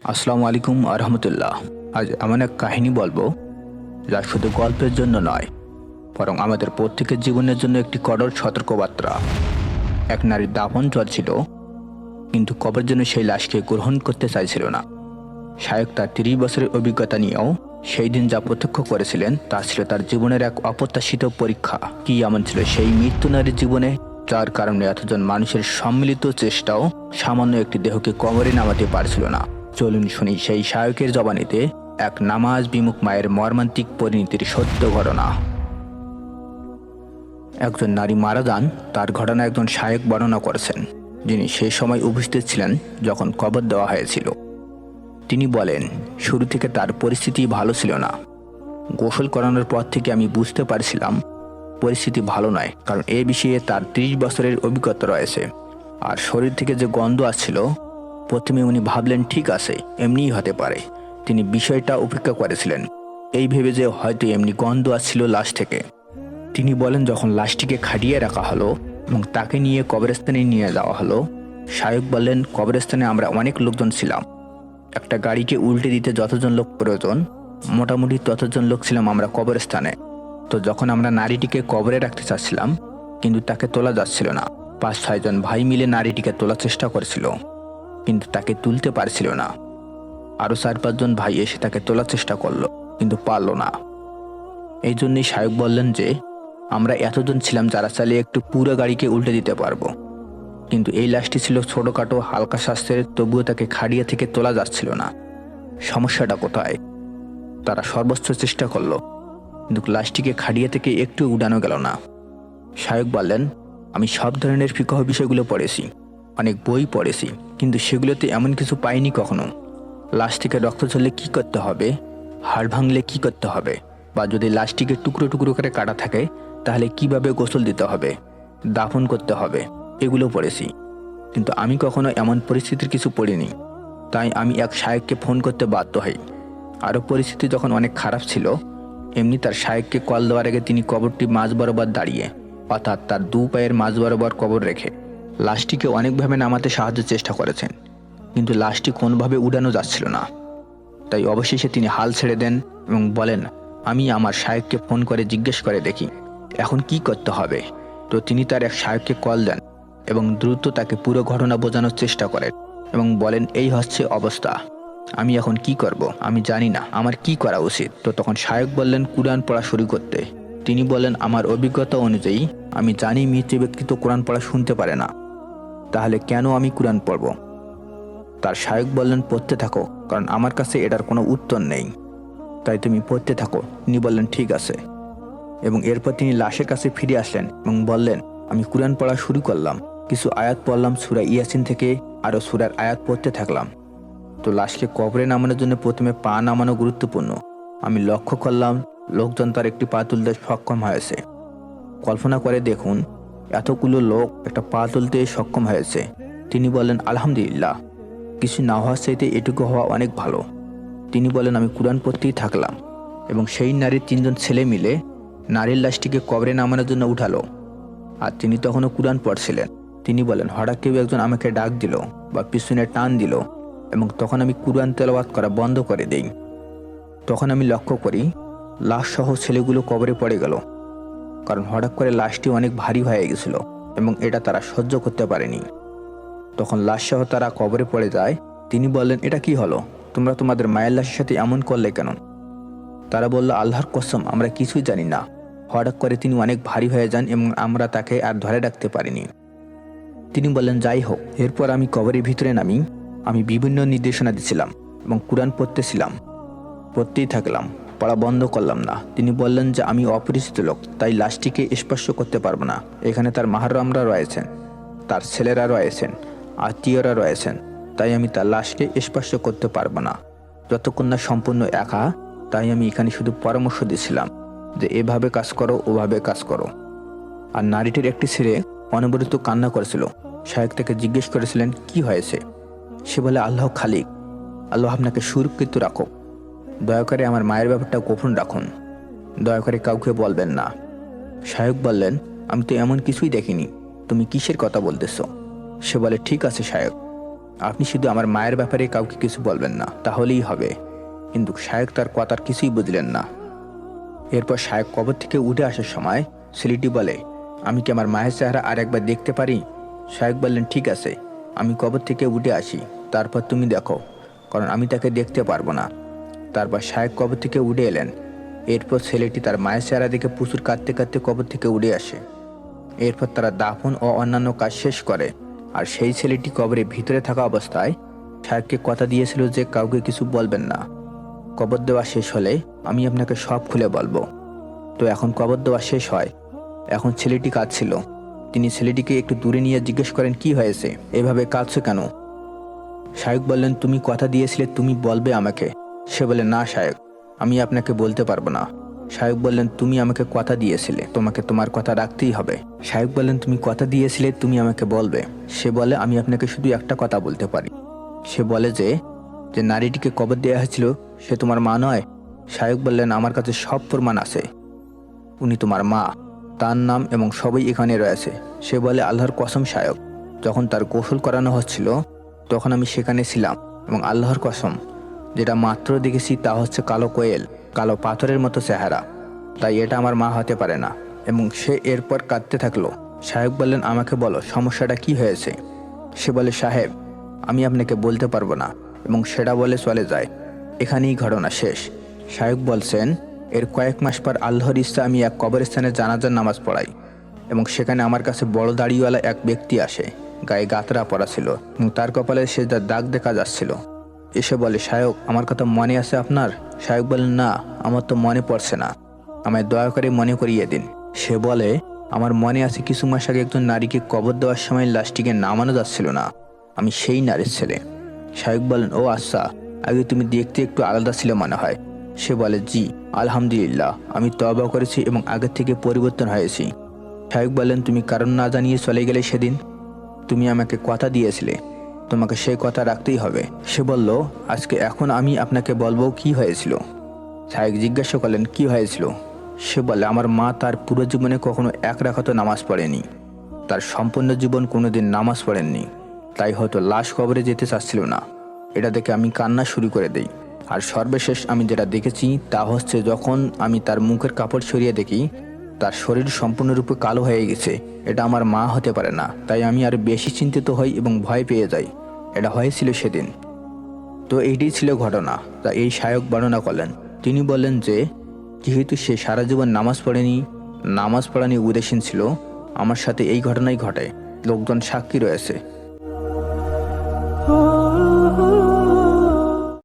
আসসালামু আলাইকুম আরহামতুল্লাহ। আজ এমন এক কাহিনী বলবো যা শুধু গল্পের জন্য নয়, বরং আমাদের প্রত্যেকের জীবনের জন্য একটি কঠোর সতর্কবার্তা। এক নারীর দাফন চলছিল, কিন্তু কবর জন্য সেই লাশকে গ্রহণ করতে চাইছিল না। শায়ক তার 30 বছরের অভিজ্ঞতা নিয়েও সেই দিন যা প্রত্যক্ষ করেছিলেন তা ছিল তার জীবনের এক অপ্রত্যাশিত পরীক্ষা। কি এমন ছিল সেই মৃত্যু নারীর জীবনে, যার কারণে এতজন মানুষের সম্মিলিত চেষ্টাও সামান্য একটি দেহকে কবরে নামাতে পারছিল না? চলুন শুনি সেই শায়কের জবানিতে এক নামাজ বিমুখ মায়ের মর্মান্তিক পরিণতির সত্য ঘটনা। একজন নারী মারা যান, তার ঘটনা একজন শায়ক বর্ণনা করেছেন, যিনি সেই সময় উপস্থিত ছিলেন যখন কবর দেওয়া হয়েছিল। তিনি বলেন, শুরু থেকে তার পরিস্থিতি ভালো ছিল না। গোসল করানোর পর থেকে আমি বুঝতে পারছিলাম পরিস্থিতি ভালো নয়, কারণ এ বিষয়ে তার 30 বছরের অভিজ্ঞতা রয়েছে। আর শরীর থেকে যে গন্ধ আসছিল, প্রথমে উনি ভাবলেন ঠিক আছে, এমনিই হতে পারে। তিনি বিষয়টা উপেক্ষা করেছিলেন, এই ভেবে যে হয়তো এমনি গন্ধ আসছিল লাশ থেকে। তিনি বলেন, যখন লাশটিকে খাটিয়ে রাখা হলো এবং তাকে নিয়ে কবরস্থানে নিয়ে যাওয়া হলো, শায়ক বললেন, কবরস্থানে আমরা অনেক লোকজন ছিলাম। একটা গাড়িকে উল্টে দিতে যতজন লোক প্রয়োজন, মোটামুটি ততজন লোক ছিলাম আমরা কবরস্থানে। তো যখন আমরা নারীটিকে কবরে রাখতে চাচ্ছিলাম, কিন্তু তাকে তোলা যাচ্ছিল না। 5-6 জন ভাই মিলে নারীটিকে তোলার চেষ্টা করেছিল, কিন্তু তাকে তুলতে পারছিল না। আরও 4-5 জন ভাই এসে তাকে তোলার চেষ্টা করলো, কিন্তু পারল না। এই জন্যই শায়ক বললেন যে আমরা এতজন ছিলাম যারা চাইলে একটু পুরো গাড়িকে উল্টে দিতে পারবো। কিন্তু এই লাশটি ছিল ছোটখাটো হালকা স্বাস্থ্যের, তবুও তাকে খাড়িয়া থেকে তোলা যাচ্ছিল না। সমস্যাটা কোথায়? তারা সর্বোচ্চ চেষ্টা করলো, কিন্তু লাশটিকে খাড়িয়া থেকে একটু উড়ানো গেল না। শায়ক বললেন, আমি সব ধরনের ফিকহ বিষয়গুলো পড়েছি, অনেক বই পড়েছি, কিন্তু সেগুলোতে এমন কিছু পাইনি কখনো। লাশ থেকে রক্ত ঝরলে কী করতে হবে, হাড় ভাঙলে কী করতে হবে, বা যদি লাশটিকে টুকরো টুকরো করে কাটা থাকে তাহলে কিভাবে গোসল দিতে হবে, দাফন করতে হবে, এগুলো পড়েছি। কিন্তু আমি কখনো এমন পরিস্থিতির কিছু পড়িনি। তাই আমি এক শায়ককে ফোন করতে বাধ্য হই। আরও পরিস্থিতি যখন অনেক খারাপ ছিল, এমনি তার শায়ককে কল দেওয়ার আগে তিনি কবরটি মাঝ বরাবর দাঁড়িয়ে, অর্থাৎ তার 2 পায়ের মাঝ বরাবর কবর রেখে লাশটিকে অনেকভাবে নামাতে সাহায্যের চেষ্টা করেছেন, কিন্তু লাশটি কোনোভাবে উড়ানো যাচ্ছিল না। তাই অবশেষে তিনি হাল ছেড়ে দেন এবং বলেন, আমি আমার শায়ককে ফোন করে জিজ্ঞেস করে দেখি এখন কি করতে হবে। তো তিনি তার এক শায়ককে কল দেন এবং দ্রুত তাকে পুরো ঘটনা বোঝানোর চেষ্টা করেন এবং বলেন, এই হচ্ছে অবস্থা, আমি এখন কি করব, আমি জানি না আমার কি করা উচিত। তো তখন শায়ক বললেন কুরআন পড়া শুরু করতে। তিনি বলেন, আমার অভিজ্ঞতা অনুযায়ী আমি জানি মৃত ব্যক্তি তো কোরআন পড়া শুনতে পারে না, তাহলে কেন আমি কুরআন পড়ব? তার শায়ক বললেন, পড়তে থাকো, কারণ আমার কাছে এটার কোনো উত্তর নেই, তাই তুমি পড়তে থাকো। তিনি বললেন ঠিক আছে, এবং এরপর তিনি লাশের কাছে ফিরে আসলেন এবং বললেন, আমি কুরআন পড়া শুরু করলাম, কিছু আয়াত পড়লাম সূরা ইয়াসিন থেকে, আরও সূরার আয়াত পড়তে থাকলাম। তো লাশকে কবরে নামানোর জন্য প্রথমে পা নামানো গুরুত্বপূর্ণ। আমি লক্ষ্য করলাম লোকজন তার একটি পা তুলতে সক্ষম হয়েছে। কল্পনা করে দেখুন, এতগুলো লোক একটা পা তুলতে সক্ষম হয়েছে। তিনি বলেন, আলহামদুলিল্লাহ, কিছু না হওয়ার চাইতে এটুকু হওয়া অনেক ভালো। তিনি বলেন, আমি কুরআন পড়তেই থাকলাম এবং সেই নারীর 3 জন ছেলে মিলে নারীর লাশটিকে কবরে নামানোর জন্য উঠালো, আর তিনি তখনও কুরআন পড়ছিলেন। তিনি বলেন, হঠাৎ কেউ একজন আমাকে ডাক দিল বা পিছনে টান দিল, এবং তখন আমি কুরআন তেলাওয়াত করা বন্ধ করে দেই। তখন আমি লক্ষ্য করি লাশ সহ ছেলেগুলো কবরে পড়ে গেল, কারণ হঠাৎ করে লাশটি অনেক ভারী হয়ে গেছিল এবং এটা তারা সহ্য করতে পারেনি। তখন লাশ সহ তারা কবরে পড়ে যায়। তিনি বললেন, এটা কি হলো, তোমরা তোমাদের মায়ের লাশের সাথে এমন করলে কেন? তারা বলল, আল্লাহর কসম, আমরা কিছুই জানি না, হঠাৎ করে তিনি অনেক ভারী হয়ে যান এবং আমরা তাকে আর ধরে রাখতে পারিনি। তিনি বললেন, যাই হোক, এরপর আমি কবরের ভিতরে নামি। আমি বিভিন্ন নির্দেশনা দিছিলাম এবং কুরআন পড়তেই থাকলাম, পড়া বন্ধ করলাম না। তিনি বললেন যে আমি অপরিচিত লোক, তাই লাশটিকে স্পর্শ করতে পারবো না। এখানে তার মাহরমরা রয়েছেন, তার ছেলেরা রয়েছেন, আত্মীয়রা রয়েছেন, তাই আমি তার লাশকে স্পর্শ করতে পারবো না যতক্ষণ না সম্পূর্ণ একা। তাই আমি এখানে শুধু পরামর্শ দিয়েছিলাম যে এভাবে কাজ করো, ওভাবে কাজ করো। আর নারীটির একটি ছেলে অনবরত কান্না করেছিল। শায়ক তাকে জিজ্ঞেস করেছিলেন, কি হয়েছে? সে বলে, আল্লাহ খালিক, আল্লাহ আপনাকে সুরক্ষিত রাখো, দয়া করে আমার মায়ের ব্যাপারটা গোপন রাখুন, দয়া করে কাউকে বলবেন না। শায়ক বললেন, আমি তো এমন কিছুই দেখিনি, তুমি কিসের কথা বলতেছ? সে বলে, ঠিক আছে শায়ক, আপনি শুধু আমার মায়ের ব্যাপারে কাউকে কিছু বলবেন না, তাহলেই হবে। কিন্তু শায়েক তার কথার কিছুই বুঝলেন না। এরপর শায়েক কবর থেকে উঠে আসার সময় ছেলেটি বলে, আমি কি আমার মায়ের চেহারা আর একবার দেখতে পারি? শায়েক বললেন, ঠিক আছে, আমি কবর থেকে উঠে আসি, তারপর তুমি দেখো, কারণ আমি তাকে দেখতে পারবো না। তারপর শায়েক কবর থেকে উঠে এলেন। এরপর ছেলেটি তার মায়ের চেহারা দেখে প্রচুর কাঁদতে কাঁদতে কবর থেকে উঠে আসে। এরপর তারা দাফন ও অন্যান্য কাজ শেষ করে। আর সেই ছেলেটি কবরের ভিতরে থাকা অবস্থায় শায়েককে কথা দিয়েছিল যে কাউকে কিছু বলবেন না। কবর দেওয়া শেষ হলে আমি আপনাকে সব খুলে বলবো। তো এখন কবর দেওয়া শেষ হয়। এখন ছেলেটি কাঁদছিল। তিনি ছেলেটিকে একটু দূরে নিয়ে জিজ্ঞেস করেন, কি হয়েছে, এভাবে কাঁদছো কেন? শায়েক বললেন, তুমি কথা দিয়েছিলে তুমি বলবে আমাকে। সে বলে, না শায়েক, আমি আপনাকে বলতে পারবো না। শায়েক বললেন, তুমি আমাকে কথা দিয়েছিলে, তোমাকে তোমার কথা রাখতেই হবে। শায়েক বললেন, তুমি কথা দিয়েছিলে তুমি আমাকে বলবে। সে বলে, আমি আপনাকে শুধু একটা কথা বলতে পারি। সে বলে যে নারীটিকে কবর দেওয়া হয়েছিল সে তোমার মা নয়? শায়েক বললেন, আমার কাছে সব প্রমাণ আছে, উনি তোমার মা, তার নাম এবং সবই এখানে রয়েছে। সে বলে, আল্লাহর কসম শায়েক, যখন তার গোসল করানো হচ্ছিল তখন আমি সেখানে ছিলাম, এবং আল্লাহর কসম, যেটা মাত্র দেখেছি তা হচ্ছে কালো কোয়েল, কালো পাথরের মতো চেহারা, তাই এটা আমার মা হতে পারে না। এবং সে এরপর কাঁদতে থাকলো। শায়েক বললেন, আমাকে বলো সমস্যাটা কি হয়েছে? সে বলে, সাহেব, আমি আপনাকে বলতে পারবো না, এবং সেটা বলে চলে যায়। এখানেই ঘটনা শেষ। শায়েক বলছেন, এর কয়েক মাস পর আল্লাহর ইচ্ছা আমি এক কবরস্থানে জানাজার নামাজ পড়াই, এবং সেখানে আমার কাছে বড় দাড়িওয়ালা এক ব্যক্তি আসে, গায়ে গাতরা পরা ছিল এবং তার কপালে সেজদার দাগ দেখা যাচ্ছিল। এসে বলে, শায়েক, আমার কথা মনে আছে আপনার? শায়েক বলেন, না, আমার তো মনে পড়ছে না, আমায় দয়া করে মনে করিয়ে দিন। সে বলে, আমার মনে আছে কিছু মাস আগে একজন নারীকে কবর দেওয়ার সময় লাশটিকে নামানো যাচ্ছিল না, আমি সেই নারীর ছেলে। শায়েক বলেন, ও আচ্ছা, আগে তুমি দেখতে একটু আলাদা ছিল মনে হয়। সে বলে, জি আলহামদুলিল্লাহ, আমি তওবা করেছি এবং আগের থেকে পরিবর্তন হয়েছি। শায়েক বলেন, তুমি কারণ না জানিয়ে চলে গেলে সেদিন? তুমি আমাকে কথা দিয়েছিলে, তোমাকে সেই কথা রাখতেই হবে। সে বলল, এখন আমি আপনাকে বলবো কি হয়েছিল। শায়েক জিজ্ঞাসা করলেন, কি হয়েছিল? সে বলে, আমার মা তার পুরো জীবনে কখনো এক রাকাতও নামাজ পড়েনি, তার সম্পূর্ণ জীবন কোনোদিন নামাজ পড়েননি, তাই হয়তো লাশ কবরে যেতে চাচ্ছিল না। এটা দেখে আমি কান্না শুরু করে দেই। আর সর্বশেষ আমি যেটা দেখেছি তা হচ্ছে, যখন আমি তার মুখের কাপড় সরিয়ে দেখি তার শরীর সম্পূর্ণরূপে কালো হয়ে গেছে। এটা আমার মা হতে পারে না, তাই আমি আর বেশি চিন্তিত হই এবং ভয় পেয়ে যাই। এটা হয়েছিল সেদিন। তো এইটাই ছিল ঘটনা, তা এই শায়েক বর্ণনা করলেন। তিনি বললেন যে যেহেতু সে সারা জীবন নামাজ পড়েনি, নামাজ পড়া নিয়ে উদাসীন ছিল, আমার সাথে এই ঘটনাই ঘটে, লোকজন সাক্ষী রয়েছে।